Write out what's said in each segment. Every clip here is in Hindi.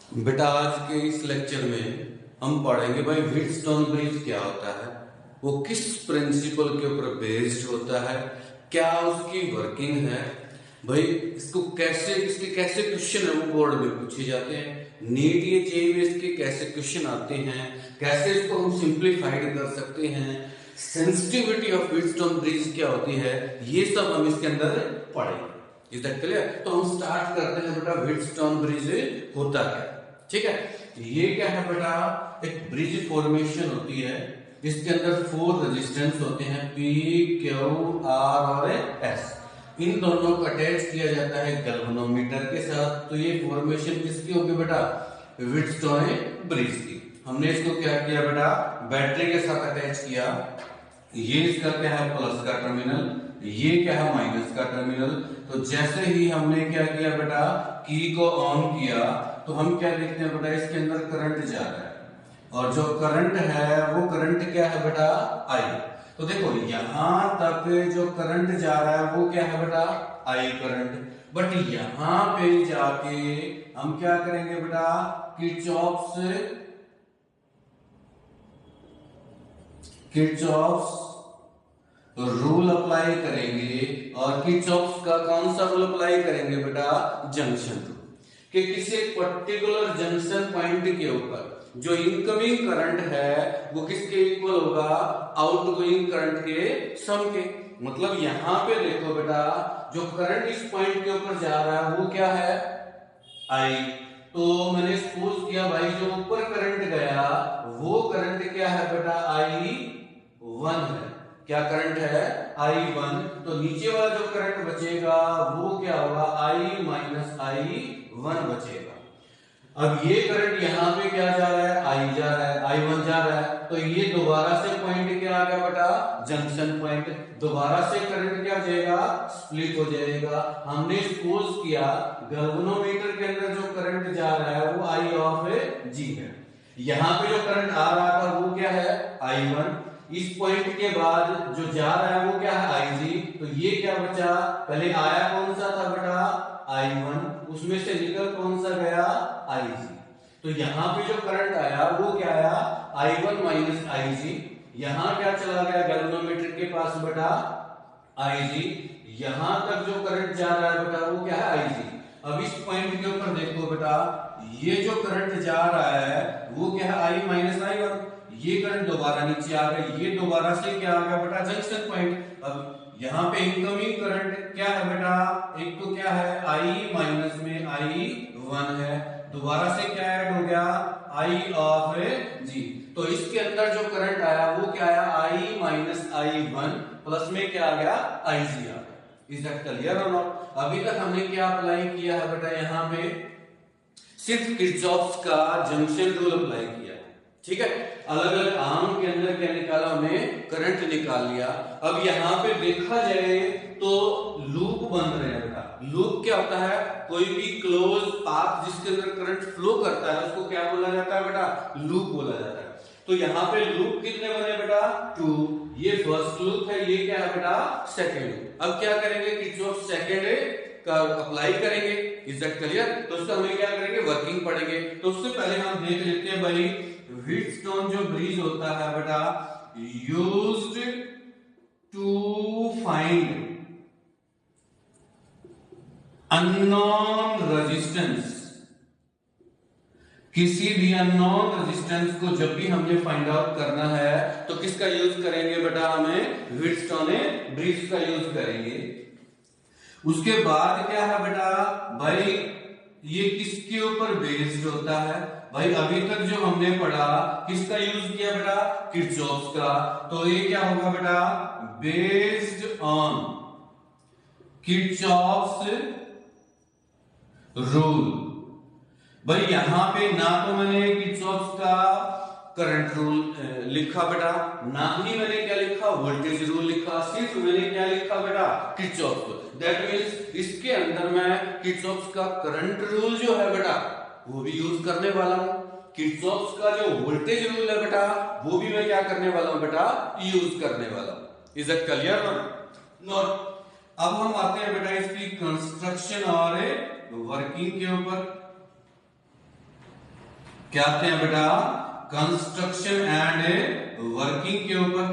बेटा आज के इस लेक्चर में हम पढ़ेंगे भाई व्हीटस्टोन ब्रिज क्या होता है, वो किस प्रिंसिपल के ऊपर बेस्ड होता है, क्या उसकी वर्किंग है, भाई इसको कैसे इसके कैसे क्वेश्चन है वो बोर्ड में पूछे जाते हैं, नीट ये जेईई में इसके कैसे क्वेश्चन आते हैं, कैसे इसको हम सिंप्लीफाइड कर सकते हैं, सेंसिटिविटी ऑफ व्हीटस्टोन ब्रिज क्या होती है, ये सब हम इसके अंदर पढ़ेंगे। Is that clear? तो हम स्टार्ट करते हैं बेटा, व्हीटस्टोन ब्रिज होता है, ठीक है। ये क्या है बेटा, एक ब्रिज फॉर्मेशन होती है, इसके अंदर 4 रेजिस्टेंस होते हैं, पी क्यू आर और एस। इन दोनों को अटैच किया जाता है गैल्वेनोमीटर के साथ। तो ये फॉर्मेशन किसकी होगी बेटा, व्हीटस्टोन ब्रिज की। हमने इसको क्या किया बेटा, बैटरी के साथ अटैच किया। ये इसका क्या है, प्लस का टर्मिनल, ये क्या है, माइनस का टर्मिनल। तो जैसे ही हमने क्या किया बेटा, की को ऑन किया, तो हम क्या देखते हैं बेटा, इसके अंदर करंट जा रहा है, और जो करंट है वो करंट क्या है बेटा, आई। तो देखो यहां तक जो करंट जा रहा है वो क्या है बेटा, आई करंट। बट यहां पे जाके हम क्या करेंगे बेटा, किरचॉफ्स रूल अप्लाई करेंगे। और किरचॉफ्स का कौन सा रूल अप्लाई करेंगे बेटा, जंक्शन रूल, कि किसी पर्टिकुलर जंक्शन पॉइंट के ऊपर जो इनकमिंग करंट है वो किसके इक्वल होगा, आउटगोइंग करंट के सम के। मतलब यहां पे देखो बेटा, जो करंट इस पॉइंट के ऊपर जा रहा है वो क्या है, आई। तो मैंने सपोज किया भाई, जो ऊपर करंट गया वो करंट क्या है बेटा, I1 है। क्या करंट है, I1। तो नीचे वाला जो करंट बचेगा वो क्या होगा, I माइनस I1 बचेगा। अब ये करंट यहाँ पे क्या जा रहा है, I जा रहा है, I1 जा रहा है। तो ये दोबारा से पॉइंट क्या आ गया बेटा, जंक्शन पॉइंट। दोबारा से करंट क्या हो जाएगा, स्प्लिट हो जाएगा। हमने सपोज किया गैल्वेनोमीटर के अंदर जो करंट जा रहा है वो I ऑफ G है। यहाँ पे जो करंट आ रहा था वो क्या है, I1। इस पॉइंट के बाद जो जा रहा है वो क्या है, Ig। तो ये क्या बचा, पहले आया कौन सा था बेटा, I1, उसमें से निकल कौन सा गया, Ig। तो यहाँ पे जो करंट आया वो क्या आया, I1 माइनस Ig। यहाँ क्या चला गया गैल्वेनोमीटर के पास बेटा, Ig। यहां तक जो करंट जा रहा है बेटा वो क्या है, Ig। अब इस पॉइंट के ऊपर देखो बेटा, ये जो करंट जा रहा है वो क्या है, I माइनस I1। ये करंट दोबारा नीचे आ गया, ये दोबारा से क्या आ गया बेटा, जंक्शन पॉइंट। अब यहाँ पे इनकमिंग करंट क्या है बेटा, एक तो क्या है, I माइनस में I1 है, दोबारा से क्या ऐड हो गया, I ऑफ G। तो इसके अंदर जो करंट आया वो क्या आया, I माइनस I1 प्लस में क्या आ गया, Ig आ गया। इज दैट क्लियर और नॉट? अभी तक हमने क्या अप्लाई किया है बेटा, यहाँ पे सिर्फ किरचॉफ्स का जंक्शन रूल अप्लाई किया, ठीक है। अलग अलग आर्म के अंदर क्या निकाला, हमें करंट निकाल लिया। अब यहाँ पे देखा जाए तो लूप बन रहे हैं बेटा। लूप क्या होता है, कोई भी क्लोज पाथ जिसके अंदर करंट फ्लो करता है उसको क्या बोला जाता है बेटा, लूप बोला जाता है। तो यहाँ पे लूप कितने बने बेटा, 2। ये फर्स्ट लूप है, ये क्या है बेटा, सेकेंड लूप। अब क्या करेंगे, किरचॉफ सेकेंड का अप्लाई करेंगे। Is that clear? तो उसका हमें क्या करेंगे, वर्किंग पढ़ेंगे। तो उससे पहले हम देख लेते हैं भाई, व्हीटस्टोन जो ब्रिज होता है बेटा, used to find unknown resistance. किसी भी अननोन रेजिस्टेंस को जब भी हमने फाइंड आउट करना है तो किसका यूज करेंगे बेटा, हमें व्हीटस्टोन ब्रिज का यूज करेंगे। उसके बाद क्या है बेटा भाई, ये किसके ऊपर बेस्ड होता है, भाई अभी तक जो हमने पढ़ा किसका यूज किया बेटा, किरचॉफ्स का। तो ये क्या होगा बेटा, बेस्ड ऑन किरचॉफ्स रूल। भाई यहां पे ना तो मैंने किरचॉफ्स का करंट रूल लिखा बेटा, ना ही मैंने क्या लिखा, वोल्टेज रूल लिखा, सिर्फ मैंने क्या लिखा बेटा, किरचॉफ्स। दैट मींस इसके अंदर मैं किरचॉफ्स का करंट रूल जो है बेटा वो भी यूज करने वाला हूं। किरचॉफ्स का जो वोल्टेज रूल है बेटा वो भी मैं क्या करने वाला हूं बेटा, यूज करने वाला हूं। Is it clear not? अब हम आते हैं बेटा इसकी कंस्ट्रक्शन और वर्किंग के ऊपर। क्या आते हैं बेटा, कंस्ट्रक्शन एंड वर्किंग के ऊपर।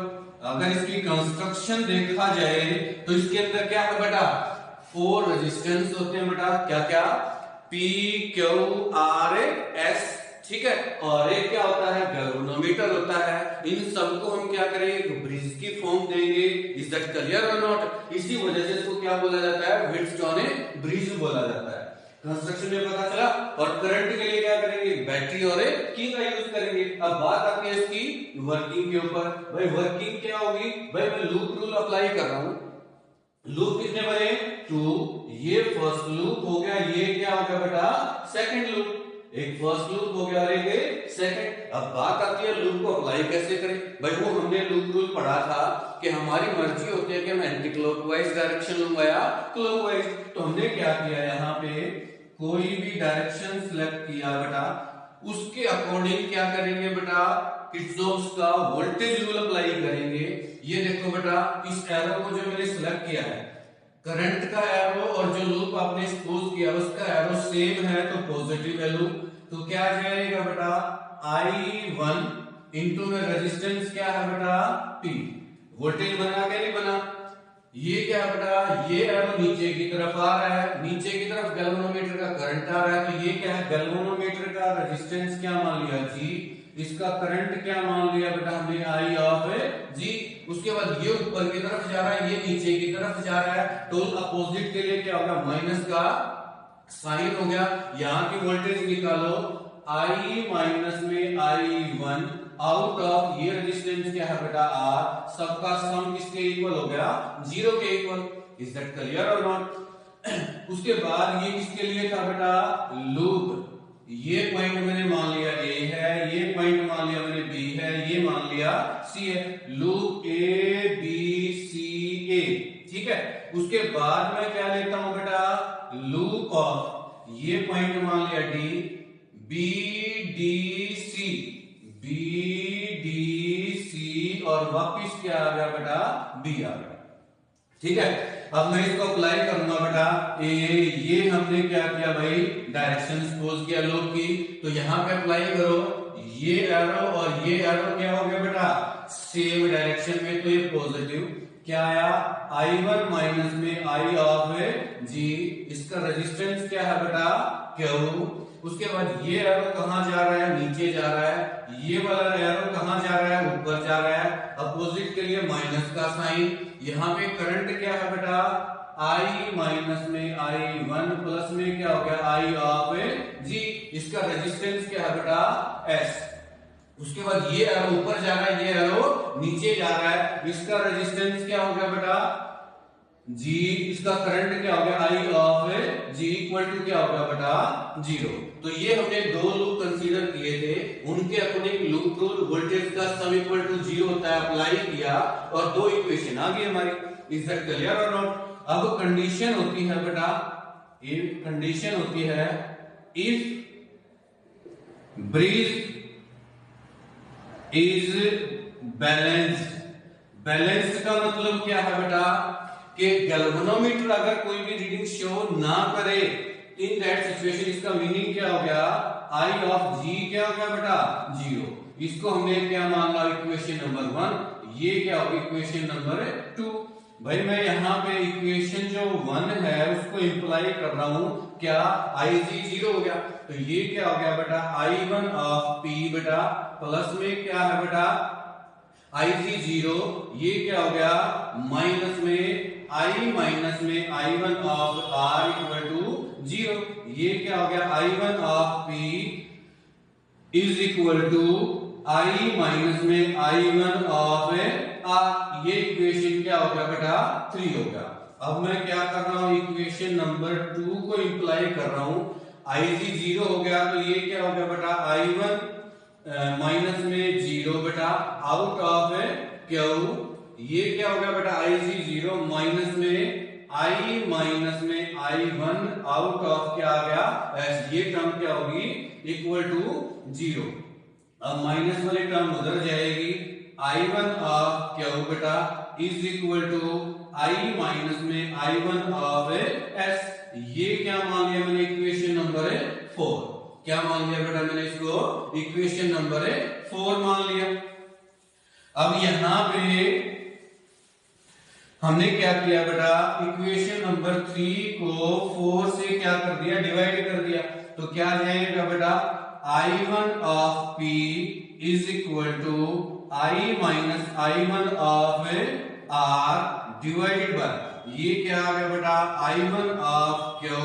अगर इसकी कंस्ट्रक्शन देखा जाए तो इसके अंदर क्या है बेटा, 4 रेजिस्टेंस होते हैं बेटा। क्या क्या, पी क्यू आर एस, ठीक है। और एक क्या होता है, गैल्वेनोमीटर होता है। इन सबको हम क्या करेंगे, ब्रिज की फॉर्म देंगे। इज दैट क्लियर और नॉट? इसी वजह से इसको क्या बोला जाता है, व्हीटस्टोन ब्रिज बोला जाता है। कंस्ट्रक्शन में पता चला। और करंट के लिए क्या करेंगे, बैटरी और की का यूज करेंगे। अब बात आती है इसकी वर्किंग के ऊपर। भाई वर्किंग क्या होगी, भाई मैं लूप रूल अप्लाई कर रहा हूं। लूप कितने बने, 2। ये फर्स्ट लूप हो गया, ये क्या हो गया बेटा, सेकंड लूप। एक फर्स्ट लूप हो गया और एक सेकंड। अब बात आती है लूप को अप्लाई कैसे करें। भाई वो हमने लूप रूल पढ़ा था कि हमारी मर्जी होती है कि हम एंटी क्लॉकवाइज डायरेक्शन लूंगा या क्लॉकवाइज। तो हमने क्या किया, यहाँ पे कोई भी डायरेक्शन सिलेक्ट किया बेटा, उसके अकॉर्डिंग क्या करेंगे बेटा, किर्चॉफ्स का वोल्टेज रूल अप्लाई करेंगे। ये देखो बेटा, इस एरो को जो मैंने सिलेक्ट किया है, करंट का एरो और जो लूप आपने सपोज किया उसका एरो सेम है, तो पॉजिटिव वैल्यू। तो क्या आ जाएगा बेटा, I1 इंटू में रेजिस्टेंस क्या है बेटा, P। वोल्टेज बना के नहीं बना। ये क्या है बेटा, ये एरो नीचे की तरफ आ रहा है, नीचे की तरफ गैल्वेनोमीटर का करंट आ रहा है। तो ये क्या है, गैल्वेनोमीटर का रेजिस्टेंस क्या मान लिया, G। इसका करंट क्या मान लिया बेटा हमने, I ऑफ G। उसके बाद ये ऊपर की तरफ जा रहा है, ये नीचे की तरफ जा रहा है। तो अपोजिट के लिए क्या होगा, माइनस का साइन हो गया। यहां की वोल्टेज निकालो, I माइनस में I1 आउट ऑफ ये रेजिस्टेंस क्या है बेटा, R। सबका सम किसके इक्वल हो गया, 0 के इक्वल। इज दैट क्लियर और नॉट? उसके बाद ये किसके लिए था बेटा, लूप। ये पॉइंट मैंने मान लिया A है, ये पॉइंट मान लिया मैंने B है, ये मान लिया C है। Loop A B C A, ठीक है। उसके बाद मैं क्या लेता हूं बेटा, लूप ऑफ ये पॉइंट मान लिया D, B D C, B D C और वापिस क्या आ गया बेटा, B आ गया, ठीक है। अब मैं इसको अप्लाई करूंगा बेटा, ये हमने क्या किया भाई, डायरेक्शन सपोज किया लूप की। तो यहां पे अप्लाई करो, ये एरो और ये एरो क्या हो गया बेटा, सेम डायरेक्शन में। तो ये पॉजिटिव क्या आया, I1 माइनस में I ऑफ G। इसका रेजिस्टेंस क्या है बेटा, Q। उसके बाद ये एरो कहां जा रहा है, नीचे जा रहा है। ये वाला एरो कहां जा रहा है, ऊपर जा रहा है। अपोजिट के लिए माइनस का साइन। यहाँ पे करंट क्या है बेटा, I माइनस में I1 प्लस में क्या हो गया, I ऑफ G। इसका रेजिस्टेंस क्या है बेटा, S। उसके बाद ये एरो ऊपर जा रहा है, ये एरो नीचे जा रहा है। इसका रेजिस्टेंस क्या हो गया बेटा, G। इसका करंट क्या हो गया, I of G equal to क्या हो गया बेटा, 0। तो ये हमने दो लूप कंसीडर किए थे, उनके अकॉर्डिंग लूप रूल वोल्टेज का सम इक्वल टू 0 होता है, अप्लाई किया और दो इक्वेशन आ गई हमारी। इज दैट क्लियर और नॉट? अब कंडीशन होती है बेटा, इफ कंडीशन होती है, if bridge is balanced. Balanced का मतलब क्या है बेटा, कि गैल्वेनोमीटर अगर कोई भी रीडिंग शो ना करे, इन दैट सिचुएशन इसका मीनिंग क्या हो गया, I ऑफ G क्या हो गया बेटा, 0। इसको हमने क्या मान लिया, इक्वेशन नंबर 1। ये क्या होगी, इक्वेशन नंबर 2। भाई मैं यहाँ पे इक्वेशन जो 1 है उसको इंप्लाई कर रहा हूं, क्या IG 0 हो गया। तो ये क्या हो गया बेटा, I1 ऑफ P बेटा, प्लस में क्या है बेटा, IG 0। ये क्या हो गया, माइनस में I माइनस में I1 of R equal to 0। ये क्या हो गया, I1 of P is equal to I minus में I1 ऑफ R। ये इक्वेशन क्या हो गया बेटा, 3 हो गया। अब मैं क्या कर रहा हूं, इक्वेशन नंबर 2 को इंप्लाई कर रहा हूं। IG 0 हो गया, तो ये क्या हो गया बेटा, I1 माइनस में 0 बेटा, आउट ऑफ Q। ये क्या हो गया बेटा, IG 0 माइनस में I माइनस में I1 आउट ऑफ क्या आ गया S। ये टर्म क्या होगी, इक्वल टू 0। अब माइनस वाली टर्म उधर जाएगी, I1 ऑफ Q बेटा is equal to I minus में I1 ऑफ S। ये क्या मान लिया मैंने, इक्वेशन नंबर 4। क्या मान लिया बेटा मैंने इसको इक्वेशन नंबर 4 मान लिया। अब यहां पे हमने क्या किया बेटा, इक्वेशन नंबर 3 को 4 से क्या कर दिया, डिवाइड कर दिया। तो क्या आ जाएगा बेटा, I1 of P is equal to I minus I1 of R divided by, ये क्या आ गया बेटा, I1 ऑफ Q,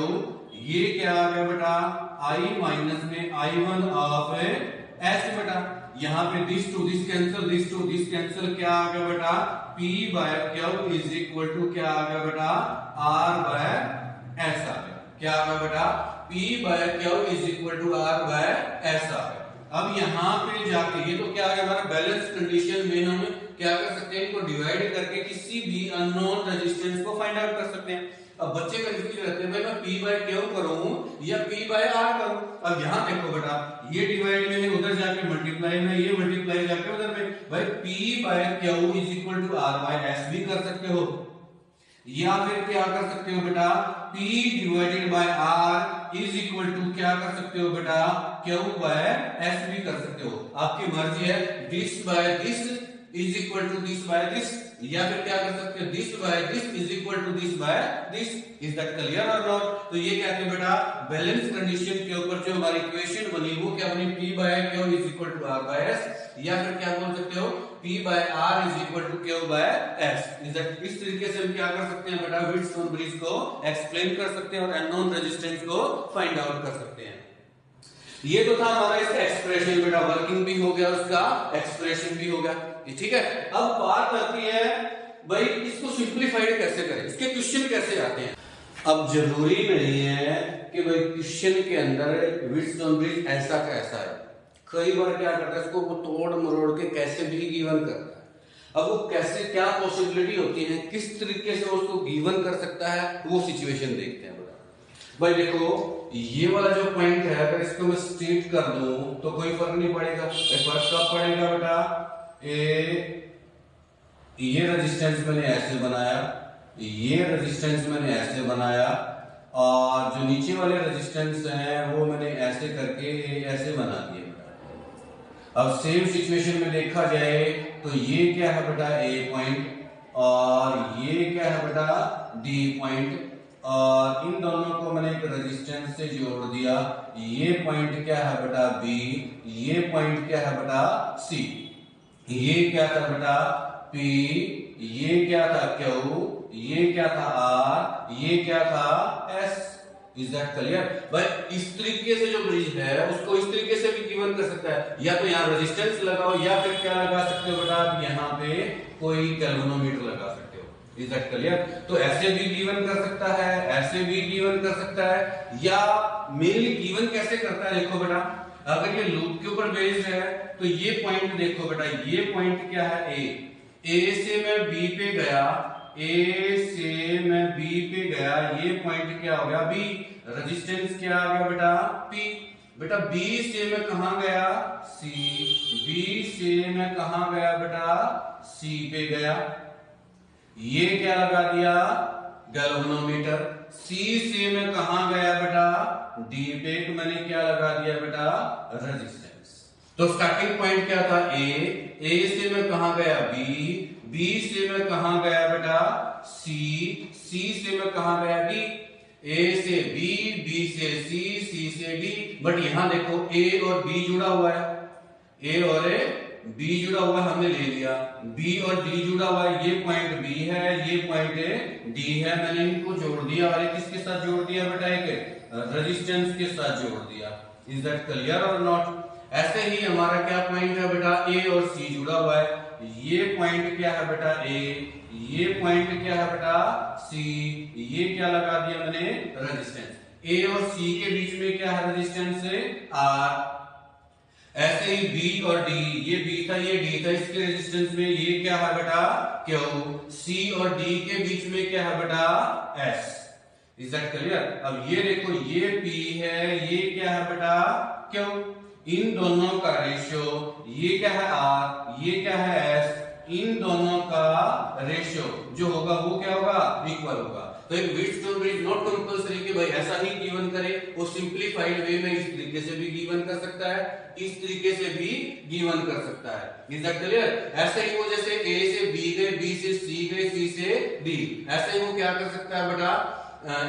ये क्या आ गया बेटा, I माइनस में I1 ऑफ S बेटा। यहाँ पे this to this cancel, this to this cancel, क्या आ गया बेटा, P by Q is equal to क्या आ गया बेटा, R बाय S आ गया। क्या आ गया बेटा, P by Q is equal to R by S आ गया। अब यहाँ पे जाके ये तो क्या आ गया हमारा बैलेंस कंडीशन में हम क्या कर सकते हैं, इनको डिवाइड करके किसी भी अननोन रेजिस्टेंस को फाइंड आउट कर सकते हैं। अब बच्चे कंफ्यूज रहते हैं भाई मैं P बाय Q करूं या P बाय R करूं। अब यहाँ देखो बेटा, ये डिवाइड में उधर जाके मल्टीप्लाई में, ये मल्टीप्लाई जाके उधर में, भाई P by Q is equal to R by S भी कर सकते हो, या फिर क्या कर सकते हो बेटा, P divided by R is equal to क्या कर सकते हो बेटा, Q बाय S भी कर सकते हो, आपकी मर्जी है। This by this is equal to this by this, या फिर क्या कर सकते हो, this by this is equal to this by this. Is that clear और नॉट? तो ये कहते हैं बेटा बैलेंस कंडीशन के ऊपर जो हमारी इक्वेशन बनी वो क्या बनी, P by Q is equal to R by S, या फिर क्या बोल सकते हो, P by R is equal to Q by S। Is that, इस तरीके से हम क्या कर सकते हैं बेटा, व्हिटस्टोन ब्रिज को एक्सप्लेन कर सकते हैं और अननोन रेजिस्टेंस को फाइंड आउट कर सकते हैं। ये तो था हमारा इसका एक्सप्रेशन बेटा, वर्किंग भी हो गया, उसका एक्सप्रेशन भी हो गया, ठीक है। अब बात आती है भाई इसको सिंपलीफाइड कैसे करें, इसके क्वेश्चन कैसे आते हैं। अब जरूरी नहीं है कि भाई क्वेश्चन के अंदर व्हिटस्टोन ब्रिज ऐसा का ऐसा है, कई बार क्या करता है इसको वो तोड़ मरोड़ के कैसे भी गिवन करता है। अब वो कैसे, क्या पॉसिबिलिटी होती है, किस तरीके से उसको गिवन कर सकता है, वो सिचुएशन देखते हैं बेटा। भाई देखो ये वाला जो पॉइंट है अगर इसको मैं स्ट्रेट कर दूं तो कोई फर्क नहीं पड़ेगा। फर्क कब पड़ेगा बेटा, ये रेजिस्टेंस मैंने ऐसे बनाया, ये रेजिस्टेंस मैंने ऐसे बनाया, और जो नीचे वाले रेजिस्टेंस हैं वो मैंने ऐसे करके ऐसे बना दिए बेटा। अब सेम सिचुएशन में देखा जाए तो ये क्या है बेटा, A पॉइंट, और ये क्या है बेटा, D पॉइंट, और इन दोनों को मैंने एक रेजिस्टेंस से जोड़ दिया। ये पॉइंट क्या है बेटा B, ये पॉइंट क्या है बेटा C, ये क्या था बेटा P, ये क्या था Q, ये क्या था R, ये क्या था S। Is that clear? भाई इस तरीके से जो ब्रिज है उसको इस तरीके से भी गिवन कर सकता है, या तो यहाँ रेजिस्टेंस लगाओ या फिर क्या लगा सकते हो बेटा, यहाँ पे कोई गैल्वेनोमीटर लगा सकते हो। Is that clear? तो ऐसे भी गिवन कर सकता है, ऐसे भी गिवन कर सकता है, या मेनली गिवन कैसे करता है देखो बेटा, अगर ये लूप के ऊपर बेस्ड है तो ये पॉइंट देखो बेटा, ये पॉइंट क्या है A से मैं B पे गया, A से मैं B पे गया, ये पॉइंट क्या हो गया B, रेजिस्टेंस क्या आ गया बेटा P। बेटा B से मैं कहां गया C, B से मैं कहां गया बेटा C पे गया, ये क्या लगा दिया गैल्वेनोमीटर। C से मैं कहां गया बेटा D पे, तो मैंने क्या लगा दिया बेटा रेजिस्टेंस। तो स्टार्टिंग पॉइंट क्या था A से मैं कहां गया B से मैं कहां गया बेटा C से मैं कहां गया D, A से B से C से D। बट यहां देखो A और B जुड़ा हुआ है, A और B जुड़ा हुआ हमने ले लिया, B और D जुड़ा हुआ है, ये पॉइंट B है, ये पॉइंट D है, मैंने इनको जोड़ दिया, और किसके साथ जोड़ दिया बेटा, एक रेजिस्टेंस के साथ जोड़ दिया। इज दैट क्लियर और नॉट? ऐसे ही हमारा क्या पॉइंट है बेटा A और C जुड़ा हुआ है, ये पॉइंट क्या है बेटा A, ये पॉइंट क्या है बेटा C, ये क्या लगा दिया मैंने रेजिस्टेंस। A और C के बीच में क्या है रेजिस्टेंस R। ऐसे ही B और D, ये B था ये D था, इसके रेजिस्टेंस में ये क्या है बेटा Q, C और D के बीच में क्या है बेटा S। Is that clear? अब ये देखो ये P है, ये क्या है बेटा Q, इन दोनों का रेशियो, ये क्या है R, ये क्या है S, इन दोनों का रेशियो जो होगा वो क्या होगा इक्वल होगा। तो एक व्हीटस्टोन ब्रिज नॉट कंपल्सरी कि भाई ऐसा ही गिवन करे, वो सिंप्लीफाइड वे में इस तरीके से भी गिवन कर सकता है, इस तरीके से भी गिवन कर सकता है। Is that clear? ऐसे ही वो जैसे ए से बी गए, बी से सी गए, सी से डी, ऐसे ही वो क्या कर सकता है बेटा,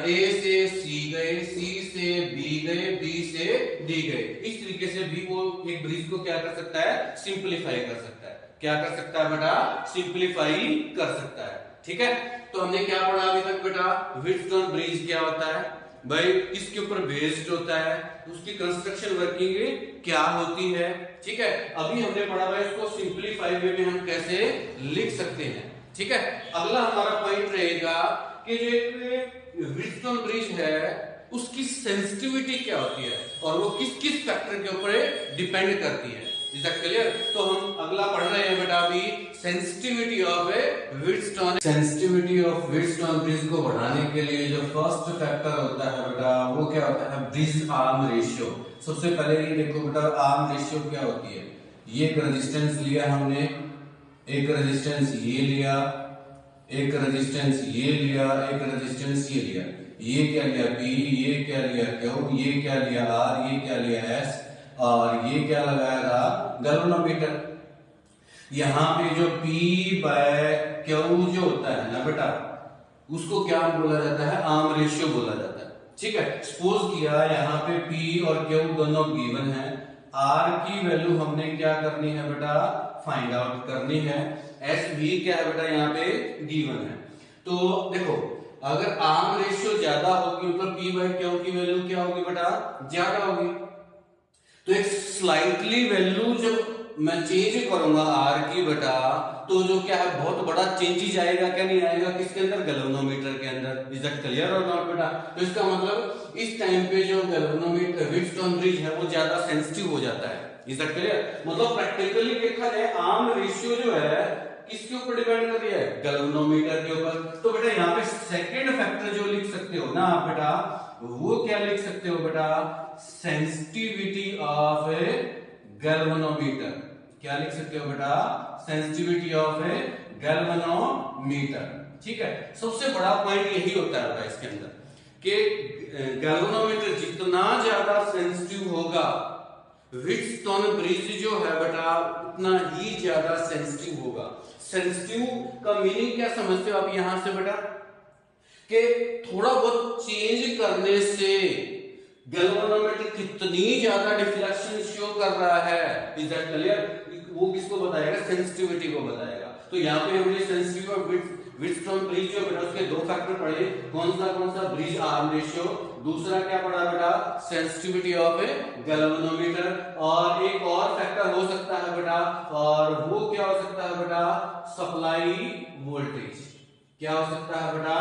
ए से सी गए, सी से बी गए, बी से डी गए, इस तरीके से भी वो एक ब्रिज को क्या कर सकता है, सिंप्लीफाई कर सकता है। क्या कर सकता है बेटा, सिंप्लीफाई कर सकता है। ठीक है, तो हमने क्या पढ़ा अभी तक बेटा, व्हीटस्टोन ब्रिज क्या होता है भाई, किसके ऊपर बेस्ड होता है, उसकी कंस्ट्रक्शन वर्किंग क्या होती है। ठीक है, अभी हमने पढ़ा भाई उसको सिंप्लीफाई वे में हम कैसे लिख सकते हैं। ठीक है, अगला हमारा पॉइंट रहेगा कि जो एक व्हीटस्टोन ब्रिज है उसकी सेंसिटिविटी क्या होती है और वो किस किस फैक्टर के ऊपर डिपेंड करती है। Is that clear? तो हम अगला पढ़ रहे हैं बेटा अभी sensitivity of A Wheatstone. Sensitivity of Wheatstone bridge को बढ़ाने के लिए जो फर्स्ट फैक्टर होता है बेटा वो क्या होता है, ब्रिज आर्म रेशियो। सबसे पहले ये देखो बेटा आर्म रेशियो क्या होती है, ये एक रेजिस्टेंस लिया हमने, एक रेजिस्टेंस ये लिया, एक रेजिस्टेंस ये लिया, एक रेजिस्टेंस ये लिया, ये क्या लिया P, ये क्या लिया Q, ये क्या लिया R, ये क्या लिया S और ये क्या लगाया था गैल्वेनोमीटर। यहाँ पे जो P बाय Q जो होता है ना बेटा उसको क्या बोला जाता है, आर्म रेशियो बोला जाता है। ठीक है, सपोज किया यहाँ पे P और Q दोनों गिवन है, R की वैल्यू हमने क्या करनी है बेटा, फाइंड आउट करनी है, S भी क्या है बेटा यहाँ पे गिवन है। तो देखो अगर आर्म रेशियो ज्यादा होगी मतलब P बाय Q की वैल्यू क्या होगी बेटा, ज्यादा होगी। तो एक स्लाइटली वैल्यू जब मैं चेंज करूंगा R की बेटा तो जो क्या है बहुत बड़ा चेंजेस आएगा, क्या नहीं आएगा, किसके अंदर, गैल्वेनोमीटर के अंदर। इज दैट क्लियर और नॉट बेटा? तो इसका मतलब इस टाइम पे जो गैल्वेनोमीटर व्हीटस्टोन ब्रिज है वो ज्यादा सेंसिटिव हो जाता है। Is that clear? मतलब प्रैक्टिकली देखा जाए आर्म रेशियो जो है किसके ऊपर डिपेंड कर रही है, गैल्वेनोमीटर के ऊपर। तो बेटा यहाँ पे सेकंड फैक्टर जो लिख सकते हो ना आप बेटा, वो क्या लिख सकते हो बेटा, सेंसिटिविटी ऑफ ए गैल्वेनोमीटर। क्या लिख सकते हो बेटा, सेंसिटिविटी ऑफ ए गैल्वेनोमीटर। ठीक है, सबसे बड़ा पॉइंट यही होता है बेटा इसके अंदर कि गैल्वेनोमीटर जितना ज्यादा सेंसिटिव होगा व्हीटस्टोन ब्रिज जो है बेटा उतना ही ज्यादा सेंसिटिव होगा। सेंसिटिव का मीनिंग क्या समझते हो आप यहां से बेटा, कि थोड़ा बहुत चेंज करने से गैल्वेनोमीटर कितनी ज्यादा डिफ्लेक्शन शो कर रहा है। Is that clear? वो किसको बताएगा, सेंसिटिविटी को बताएगा। तो यहाँ पे हमने सेंसिटिविटी ऑफ व्हीटस्टोन ब्रिज जो बेटा उसके दो फैक्टर पढ़े, कौन सा ब्रिज आर्म रेशियो, दूसरा क्या पढ़ा बेटा, सेंसिटिविटी ऑफ ए गैल्वेनोमीटर, और एक और फैक्टर हो सकता है बेटा, और वो क्या हो सकता है बेटा, सप्लाई वोल्टेज। क्या हो सकता है बेटा,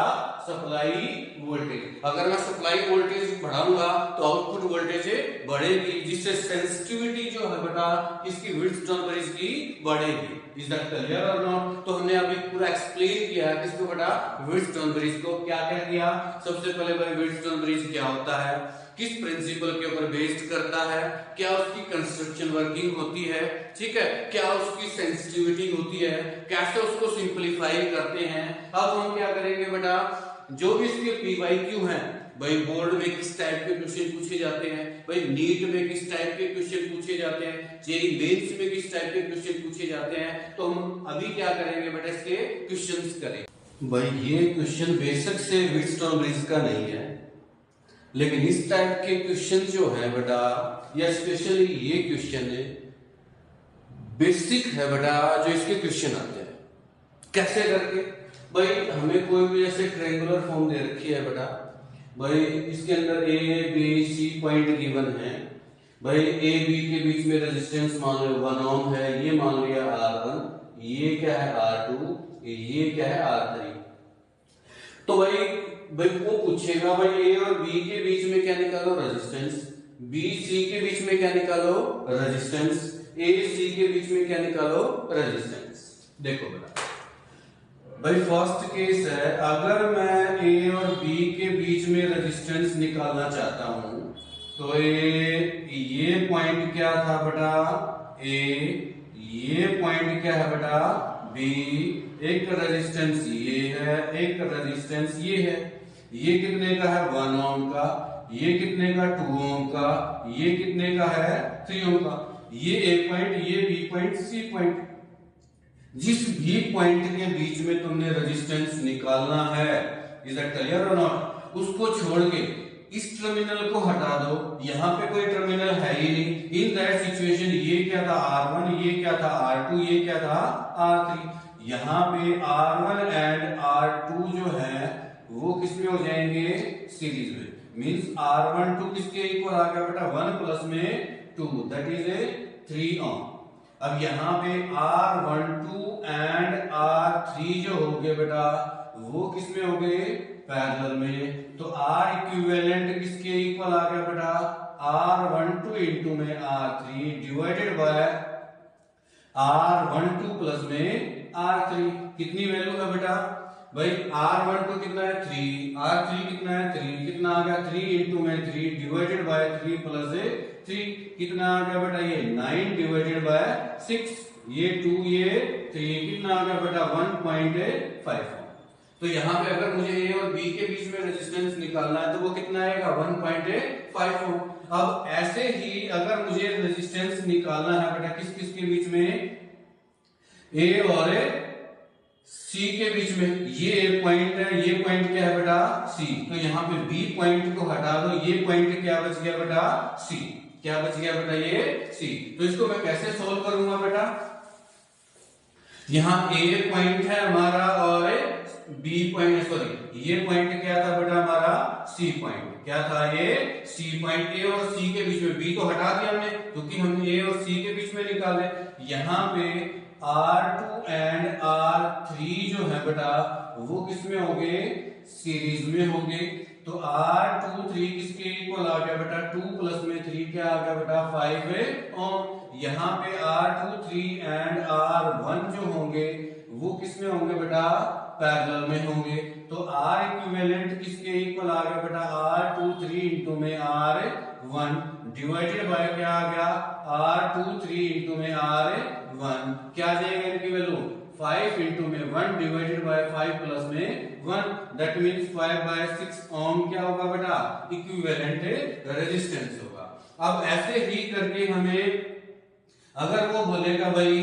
सप्लाई वोल्टेज। अगर मैं सप्लाई वोल्टेज बढ़ाऊंगा तो आउटपुट वोल्टेज बढ़ेगी, जिससे सेंसिटिविटी जो है बेटा इसकी व्हीटस्टोन ब्रिज की बढ़ेगी। इज दैट क्लियर और नॉट? तो हमने अभी पूरा एक्सप्लेन किया है किसको बेटा, व्हीटस्टोन ब्रिज को। क्या कह दिया, सबसे पहले भाई व्हीटस्टोन ब्रिज क्या होता है, किस प्रिंसिपल के ऊपर बेस्ड करता है, क्या उसकी कंस्ट्रक्शन वर्किंग होती है, ठीक है, क्या उसकी सेंसिटिविटी होती है, कैसे उसको सिंपलीफाई करते हैं। अब हम क्या करेंगे बेटा, जो भी इसके PYQ हैं भाई, बोर्ड में किस टाइप के क्वेश्चन पूछे जाते हैं, भाई नीट में किस टाइप के क्वेश्चन पूछे जाते हैं, जेईई मेंस में किस टाइप के क्वेश्चन पूछे जाते हैं, तो हम अभी क्या करेंगे बेटा, इसके क्वेश्चंस करेंगे। भाई ये क्वेश्चन बेसिक से व्हीटस्टोन ब्रिज का नहीं है, लेकिन इस टाइप के क्वेश्चन जो है बेटा, या स्पेशली ये क्वेश्चन है बेसिक है बेटा, जो इसके क्वेश्चन आते हैं कैसे करके। भाई हमें कोई भी जैसे ट्रायंगुलर फॉर्म दे रखी है बेटा, भाई इसके अंदर A, B, C point given है, भाई A, B के बीच में रेजिस्टेंस मान लो 1 ओम है, ये मान लिया R1, ये क्या है R2, ये क्या है R3। तो भाई वो पूछेगा भाई A और B के बीच में क्या निकालो, रेजिस्टेंस, B, C के बीच में क्या निकालो, रेजिस्टेंस, A, C के बीच में क्या निकालो, रेजिस्टेंस। देखो बेटा भाई फर्स्ट केस है, अगर मैं A और B के बीच में रेजिस्टेंस निकालना चाहता हूं तो ये पॉइंट क्या था बेटा A, ये पॉइंट क्या है बेटा B, एक रेजिस्टेंस ये है, एक रेजिस्टेंस ये है। ये कितने का है 1 ओम का, ये कितने का 2 ओम का, ये कितने का है 3 ओम का। ये ए पॉइंट, ये बी पॉइंट, सी पॉइंट, जिस भी पॉइंट के बीच में तुमने रेजिस्टेंस निकालना है, इज दैट क्लियर और नॉट, उसको छोड़ के इस टर्मिनल को हटा दो, यहाँ पे कोई टर्मिनल है ही नहीं। इन दैट सिचुएशन ये क्या था R1, ये क्या था R2, ये क्या था R3। यहाँ पे R1 एंड R2 जो है वो किस में हो जाएंगे सीरीज में, मींस R12 किसके इक्वल आ गया बेटा 1 प्लस में 2, दैट इज ए 3 ओम। अब यहाँ पे R12 एंड R3 जो हो गए बेटा वो किस में हो गए पैरेलल में। तो R इक्विवेलेंट किसके इक्वल आ गया बेटा R12 इंटू में R3 divided by R12 plus में R3। कितनी वैल्यू है बेटा भाई R12 कितना है 3, R3 कितना है 3, कितना आ गया 3 इंटू में 3 डिवाइडेड बाय 3 प्लस 3, कितना आ गया बेटा ये 9 डिवाइडेड बाय 6, ये 2 ये 3, कितना आ गया बेटा 1.5। तो यहाँ पे अगर मुझे ए और बी के बीच में रेजिस्टेंस निकालना है तो वो कितना आएगा 1.5 ओम। अब ऐसे ही अगर मुझे रेजिस्टेंस निकालना है बेटा किस किस के बीच में, ए और सी के बीच में, ये पॉइंट है, ये पॉइंट क्या है बेटा सी, तो यहाँ पे बी पॉइंट को हटा दो, ये पॉइंट क्या बच गया बेटा सी, क्या बच गया बेटा ये सी। तो इसको मैं कैसे सोल्व करूंगा बेटा, यहाँ ए पॉइंट है हमारा और बी पॉइंट, सॉरी ये पॉइंट क्या था बेटा हमारा सी पॉइंट, क्या था ये सी पॉइंट। ए और सी के बीच में, बी को हटा दिया हमने क्योंकि हम ए और सी के बीच में निकाले। यहाँ पे R2 एंड R3 जो है बेटा वो किस में हो गए सीरीज में हो गए। तो R2 3 किसके इक्वल आ गया बेटा 2 प्लस में 3 क्या आ गया बेटा 5 ओम। यहाँ पे R2 3 एंड R1 जो होंगे वो किस में होंगे बेटा पैरेलल में होंगे। तो R इक्विवेलेंट किसके इक्वल आ गया बेटा R2 3 इंटू में R1 डिवाइडेड बाय क्या आ गया R2 3 इंटू में R1, क्या जाएगा इनकी वैल्यू 5 इंटू में 1 डिवाइडेड बाय 5 प्लस में 1, दैट मींस 5/6 ओम क्या होगा बेटा इक्विवेलेंट रेजिस्टेंस होगा। अब ऐसे ही करके हमें अगर वो बोलेगा भाई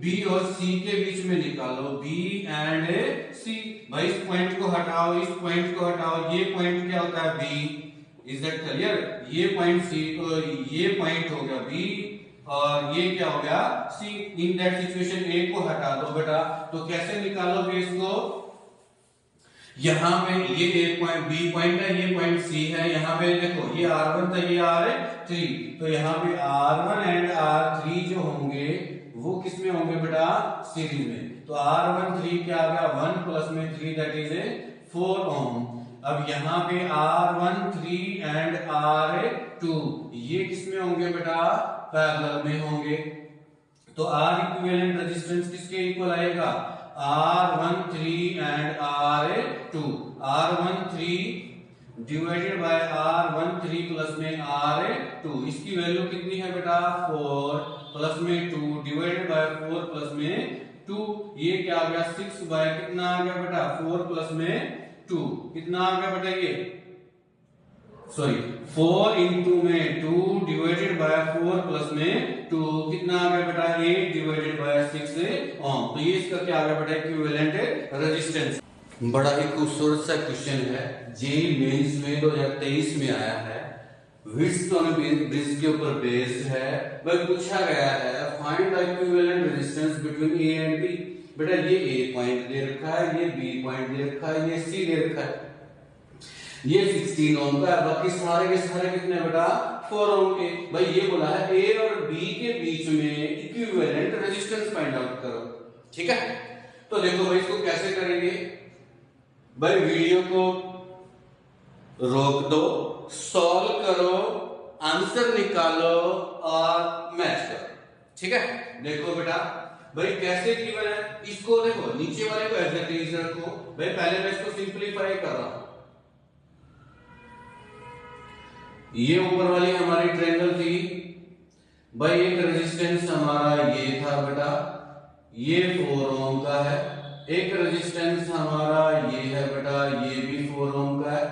बी और सी के बीच में निकालो, बी एंड सी, भाई इस पॉइंट को हटाओ, इस पॉइंट को हटाओ, ये पॉइंट क्या होता है बी, इज दैट क्लियर, ये पॉइंट सी, तो ये पॉइंट हो गया बी और ये क्या हो गया सी। इन दैट सिचुएशन ए को हटा दो बेटा, तो कैसे निकालोगे इसको, यहाँ पे ये ए पॉइंट बी पॉइंट है, ये पॉइंट सी है, यहाँ पे देखो ये R1 था ये R3, तो यहाँ पे R1 एंड R3 जो होंगे वो किस में होंगे बेटा सीरीज में। तो R1 3 क्या आ गया 1 प्लस में 3 दैट इज 4 ओम। अब यहाँ पे R1 3 एंड R2 ये किस में होंगे बेटा पैरेलल में होंगे। तो R इक्विवेलेंट रेजिस्टेंस किसके इक्वल आएगा R13 and R2, R13 divided by R13 plus में R2, इसकी वैल्यू कितनी है बेटा 4 प्लस में 2 डिवाइडेड बाय 4 प्लस में 2, ये क्या आ गया 6 बाय कितना आ गया बेटा 4 प्लस में 2, कितना आ गया बेटा ये सॉरी 4 इंटू में 2 डिवाइडेड बाय 4 प्लस में 2, कितना आ गया बेटा 8 डिवाइडेड बाय 6 ओम। तो ये इसका क्या आ गया बेटा इक्विवेलेंट रेजिस्टेंस। बड़ा ही खूबसूरत सा क्वेश्चन है, जेईई मेंस में 2023 में आया है, व्हीटस्टोन ब्रिज के ऊपर बेस्ड है। वह पूछा गया है find the equivalent resistance between A and B. बेटा ये ए पॉइंट दे रखा है, ये बी पॉइंट दे रखा है, ये सी दे रखा है, ये 16 ओम का है, बाकी सारे के सारे कितने बेटा 4 ओम के। भाई ये बोला है ए और बी के बीच में इक्विवेलेंट रेजिस्टेंस फाइंड आउट करो, ठीक है। तो देखो भाई इसको कैसे करेंगे, भाई वीडियो को रोक दो, सॉल्व करो, आंसर निकालो और मैच करो, ठीक है। देखो बेटा भाई कैसे गिवन है, इसको देखो नीचे वाले को एज इट इज रखो। भाई पहले मैं इसको सिंपलीफाई कर रहा हूं, ये ऊपर वाली हमारी ट्रायंगल थी, भाई एक रेजिस्टेंस हमारा ये था बेटा, ये 4 ओम का है, एक रेजिस्टेंस हमारा ये है बेटा, ये भी 4 ओम का है,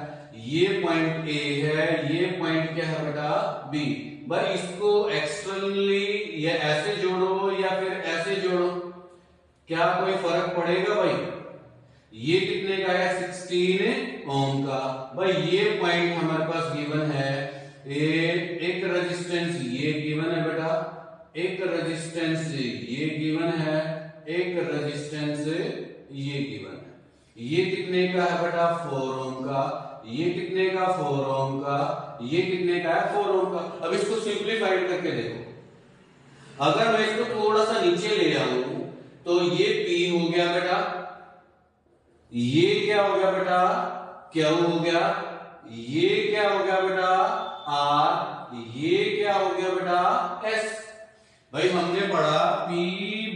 ये पॉइंट ए है, ये पॉइंट क्या है बेटा बी। भाई इसको एक्सटर्नली या ऐसे जोड़ो या फिर ऐसे जोड़ो, क्या कोई फर्क पड़ेगा भाई? ये कितने का है? 16 ओम का। भाई ये पॉइंट हमारे पास गिवन है, एक रेजिस्टेंस ये गिवन है बेटा, एक रेजिस्टेंस ये गिवन है, एक रेजिस्टेंस ये गिवन है। ये कितने का है बेटा? 4 ओम का। ये कितने का? 4 ओम का। ये कितने का है? 4 ओम का। अब इसको सिंप्लीफाइड करके देखो, अगर मैं इसको थोड़ा सा नीचे ले आऊं तो ये P हो गया बेटा, ये क्या हो गया बेटा? Q हो गया, ये क्या हो गया बेटा? R, ये क्या हो गया बेटा? S। भाई हमने पढ़ा P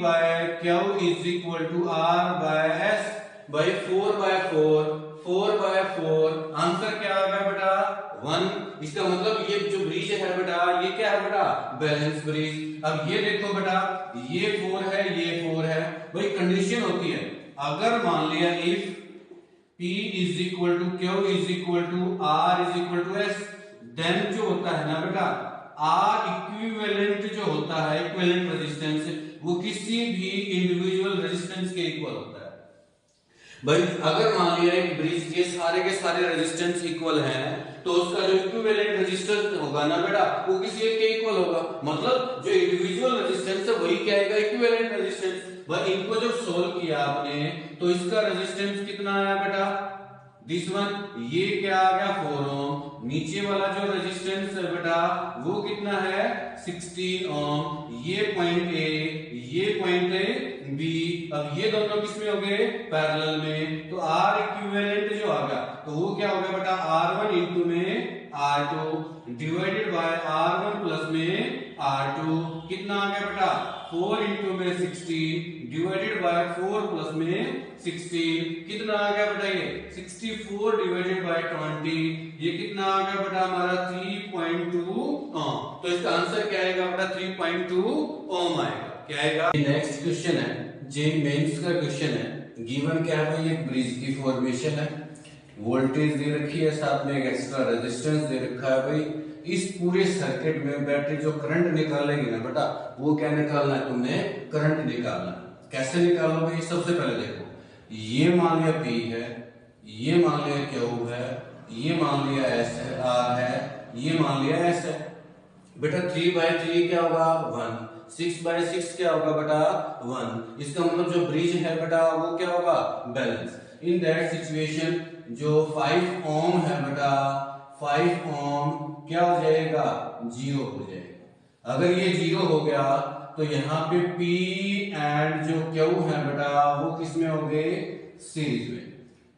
by Q is equal to R by S। भाई 4 बाय 4, 4 बाय 4, आंसर क्या आ गया बेटा? 1। इसका मतलब ये जो ब्रिज है बेटा, ये क्या है बेटा? Balance bridge. अब ये देखो बेटा, ये 4 है, ये 4 है। भाई कंडीशन होती है, अगर मान लिया if P is equal to Q is equal to R is equal to S, then जो होता है ना बेटा, R इक्विवेलेंट जो होता है, इक्विवेलेंट रेजिस्टेंस, वो किसी भी इंडिविजुअल रेजिस्टेंस के इक्वल होता है। भाई अगर मान लिया एक ब्रिज के सारे रेजिस्टेंस इक्वल हैं, तो उसका जो इक्विवेलेंट रेजिस्टेंस होगा ना बेटा, वो किसी एक के इक्वल होगा। मतलब जो इंडिविजुअल रेजिस्टेंस है वही क्या आएगा? Equivalent resistance. भाई इनको जब सोल्व किया आपने तो इसका रेजिस्टेंस कितना आया बेटा? This one. ये क्या आ गया? 4 ओम। नीचे वाला जो रेजिस्टेंस है बेटा वो कितना है? 16 ओम। ये पॉइंट ए, ये पॉइंट बी। अब ये दोनों किसमें हो गए? पैरेलल में। तो R इक्विवेलेंट जो आ गया तो वो क्या हो गया बेटा? R1 इंटू में R2 divided by R1 plus में R2। कितना आ गया बेटा? 4 इंटू में 16 डिवाइडेड बाय 4 प्लस में 16। कितना आ गया बेटा? ये 64 डिवाइडेड बाय 20। ये कितना आ गया बेटा हमारा? 3.2 ओम। तो इसका आंसर क्या आएगा बेटा? 3.2 ओम आएगा। क्या आएगा? नेक्स्ट क्वेश्चन है, जे मेंस का क्वेश्चन है। गिवन क्या है भाई? एक ब्रिज की फॉर्मेशन है, वोल्टेज दे रखी है, साथ में एक एक्स्ट्रा रेजिस्टेंस दे रखा है। भाई इस पूरे सर्किट में बैटरी जो करंट निकालेगी ना बेटा, वो क्या निकालना है तुमने? करंट निकालना है। कैसे निकालोगे? सबसे पहले देखो, ये मान लिया P है, ये मान लिया Q है, ये मान लिया S है, R है, ये मान लिया S है। बेटा 3/3 क्या होगा? 1। 6/6 क्या होगा बेटा? 1। इसका मतलब जो ब्रिज है बेटा वो क्या होगा? बैलेंस। इन दैट सिचुएशन जो 5 ओम है बेटा, 5 ओम क्या हो जाएगा? 0 हो जाएगा। अगर ये 0 हो गया तो यहाँ पे P एंड जो Q है बेटा वो किसमें हो गए? सीरीज में।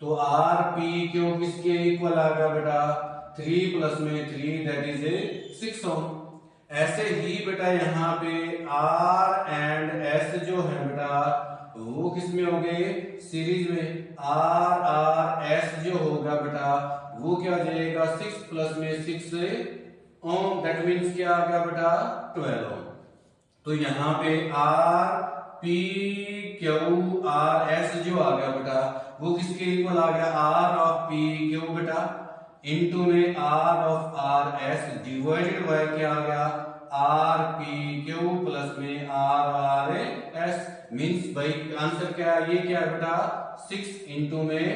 तो R P Q किसके इक्वल आ गया बेटा? 3 प्लस में 3 दैट इज 6 ओम। ऐसे ही बेटा यहाँ पे R एंड S जो है बेटा वो किसमें हो गए? सीरीज में। R S जो होगा बेटा वो क्या हो जाएगा? 6 प्लस में 6 ओम, दैट मीन्स क्या आ गया बेटा? 12 ओम। तो यहाँ पे R P Q R S जो आ गया बेटा वो किसके इक्वल आ गया? R ऑफ P Q बेटा इनटू में R of R S divided by क्या आ गया? R P Q प्लस में R S। मींस भाई आंसर क्या है? ये क्या है बेटा? 6 इंटू में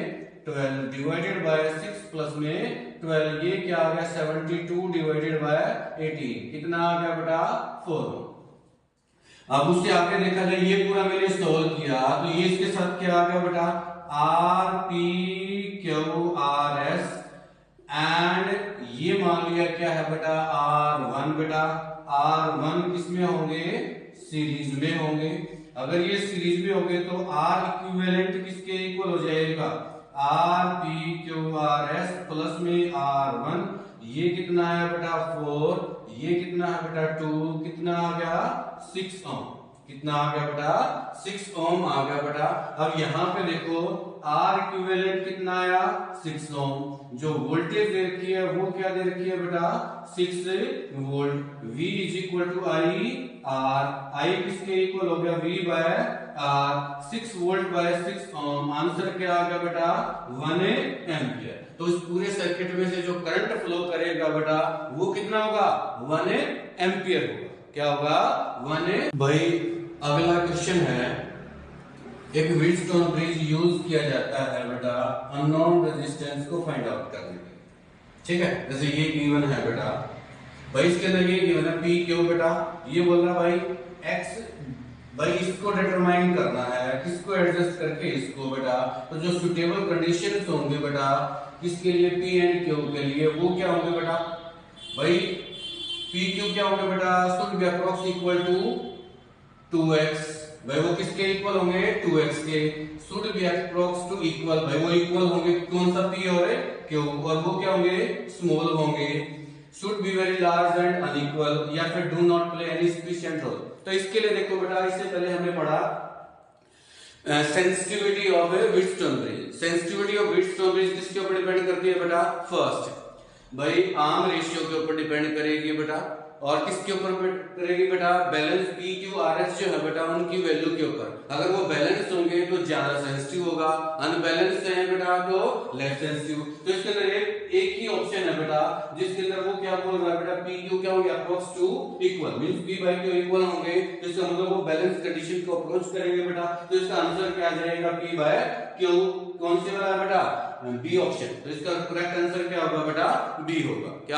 12 डिवाइडेड बाय 6 प्लस में 12। ये क्या आ गया? 72 डिवाइडेड बाय 18। कितना आ गया बेटा? 4। अब उससे आगे देखा जाए, ये पूरा मैंने सोल्व किया तो ये इसके साथ क्या आ गया बेटा? R P Q R S and ये मान लिया क्या है बेटा? R1 बेटा। R1 किसमें होंगे? सीरीज में होंगे। अगर ये सीरीज में होंगे तो R इक्विवेलेंट किसके इक्वल हो जाएगा? R P Q R S plus में R1। ये कितना है बेटा? 4। ये कितना है बेटा? 2। कितना आ गया? 6 ओम। कितना आ गया बेटा 6 ओम आ गया बेटा। अब यहाँ पे देखो आर इक्विवेलेंट कितना आया 6 ओम। जो वोल्टेज दे रखी है वो क्या दे रखी है बेटा 6 volt. V is equal to I R, I किसके इक्वल हो गया V by R, 6 volt by 6 ohm. Answer क्या आ गया बेटा 1 एम्पियर। तो इस पूरे सर्किट में से जो करंट फ्लो करेगा बेटा वो कितना होगा 1 एम्पियर होगा। क्या होगा 1 भाई अगला क्वेश्चन है, एक व्हीटस्टोन ब्रिज यूज किया जाता है बेटा अननोन रेजिस्टेंस को फाइंड आउट करने के लिए। ठीक है, जैसे ये गिवन है बेटा भाई, इसके अंदर ये गिवन है पी क्यू बेटा, ये बोल रहा भाई एक्स, भाई इसको डिटरमाइन करना है, किसको एडजस्ट करके इसको बेटा। तो जो सुटेबल कंडीशंस होंगे बेटा किसके लिए पी एंड क्यू के लिए, वो क्या होंगे बेटा भाई पी क्यू क्या होंगे बेटा should be approx equal to 2x। भाई वो किसके इक्वल होंगे 2x के। Should be approx to equal, भाई वो इक्वल होंगे कौन सा p और q, और वो क्या होंगे स्मॉल होंगे। Should be very large and unequal, या फिर do not play any sufficient role. तो इसके लिए देखो बेटा, इससे पहले हमने पढ़ा sensitivity of Wheatstone bridge. Sensitivity of Wheatstone bridge किसके ऊपर डिपेंड करती है बेटा, फर्स्ट भाई आर्म रेशियो के ऊपर डिपेंड करेगी बेटा, और किसके ऊपर करेगी बेटा balance P Q R S जो है बेटा उनकी वैल्यू के ऊपर। अगर वो बैलेंस होंगे तो ज्यादा सेंसिटिव होगा, अनबैलेंस है बेटा तो लेस सेंसिटिव। तो इसके अंदर एक ही ऑप्शन है बेटा जिसके अंदर वो क्या बोल रहा है बेटा पी क्यू क्या होंगे approx to equal, means P by Q equal होंगे। तो इसका मतलब वो बैलेंस कंडीशन को अप्रोच करेंगे बेटा। तो इसका आंसर क्या आ जाएगा पी बाय क्यू। कौन से वाला है बेटा बी ऑप्शन। तो इसका करेक्ट आंसर क्या होगा बेटा बी होगा। क्या